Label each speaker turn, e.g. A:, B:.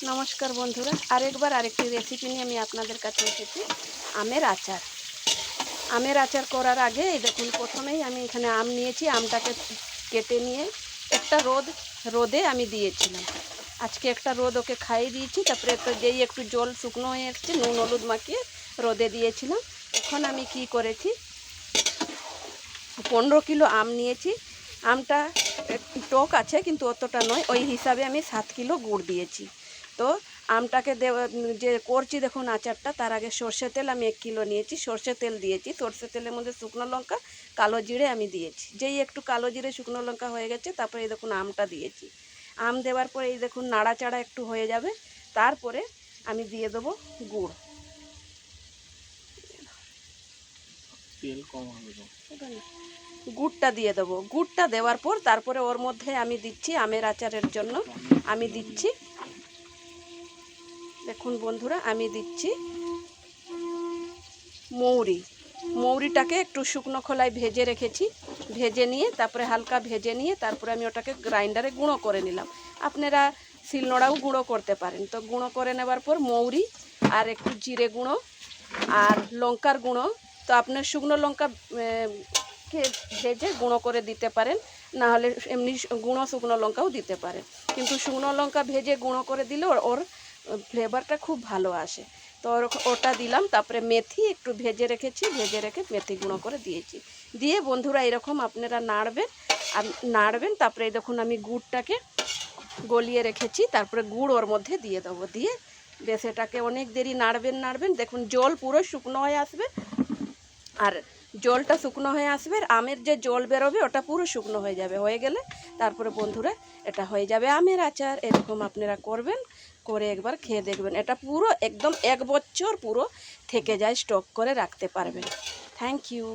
A: নমস্কার বন্ধুরা, আরেকবার আরেকটি রেসিপি নিয়ে আমি আপনাদের কাছে এসেছি। আমের আচার করার আগে এই দেখুন, প্রথমেই আমি এখানে আম নিয়েছি। আমটাকে কেটে নিয়ে একটা রোদে আমি দিয়েছিলাম। আজকে একটা রোদ ওকে খাইয়ে দিয়েছি। তারপরে যেই একটু জল শুকনো হয়ে এসছে, নুন হলুদ মাখিয়ে রোদে দিয়েছিলাম। এখন আমি কি করেছি, 15 কিলো আম নিয়েছি। আমটা টক আছে কিন্তু অতটা নয়, ওই হিসাবে আমি 7 কিলো গুড় দিয়েছি। তো আমটাকে যে করছি দেখুন আচারটা, তার আগে সর্ষে তেল আমি 1 কিলো নিয়েছি, সর্ষে তেল দিয়েছি। সর্ষে তেলের মধ্যে শুকনো লঙ্কা, কালো জিরে আমি দিয়েছি। যেই একটু কালো জিরে শুকনো লঙ্কা হয়ে গেছে, তারপরে এই দেখুন আমটা দিয়েছি। আম দেওয়ার পরে এই দেখুন নাড়াচাড়া একটু হয়ে যাবে, তারপরে আমি দিয়ে দেবো গুড়।
B: তেল কম হবে তো।
A: গুড়টা দিয়ে দেবো। গুড়টা দেওয়ার পর তারপরে ওর মধ্যে আমি দিচ্ছি, আমের আচারের জন্য আমি দিচ্ছি, দেখুন বন্ধুরা, আমি দিচ্ছি মৌরিটাকে একটু শুকনো খোলায় ভেজে রেখেছি। ভেজে নিয়ে তারপরে হালকা ভেজে নিয়ে তারপরে আমি ওটাকে গ্রাইন্ডারে গুঁড়ো করে নিলাম। আপনারা শিলনোড়াও গুঁড়ো করতে পারেন। তো গুঁড়ো করে নেবার পর মৌরি আর একটু জিরে গুঁড়ো আর লঙ্কার গুঁড়ো, তো আপনার শুকনো লঙ্কা ভেজে গুঁড়ো করে দিতে পারেন, না হলে এমনি গুঁড়ো শুকনো লঙ্কাও দিতে পারেন। কিন্তু শুকনো লঙ্কা ভেজে গুঁড়ো করে দিলে ওর ফ্লেভারটা খুব ভালো আসে। তো ওটা দিলাম। তারপরে মেথি একটু ভেজে রেখে মেথি গুঁড়ো করে দিয়েছি। দিয়ে বন্ধুরা এরকম আপনারা নাড়বেন। তারপরে এই দেখুন আমি গুড়টাকে গলিয়ে রেখেছি, তারপরে গুড় ওর মধ্যে দিয়ে দেবো। দিয়ে বেশ এটাকে অনেক দেরি নাড়বেন। দেখুন জল পুরো শুকনো হয়ে আসবে, আর জলটা শুকনো হয়ে আসবে, আর আমের যে জল বেরোবে ওটা পুরো শুকনো হয়ে যাবে। হয়ে গেলে তারপরে বন্ধুরা এটা হয়ে যাবে আমের আচার। এরকম আপনারা করবেন, করে একবার খেয়ে দেখবেন। এটা পুরো একদম 1 বছর পুরো থেকে যায়, স্টক করে রাখতে পারবেন। Thank you.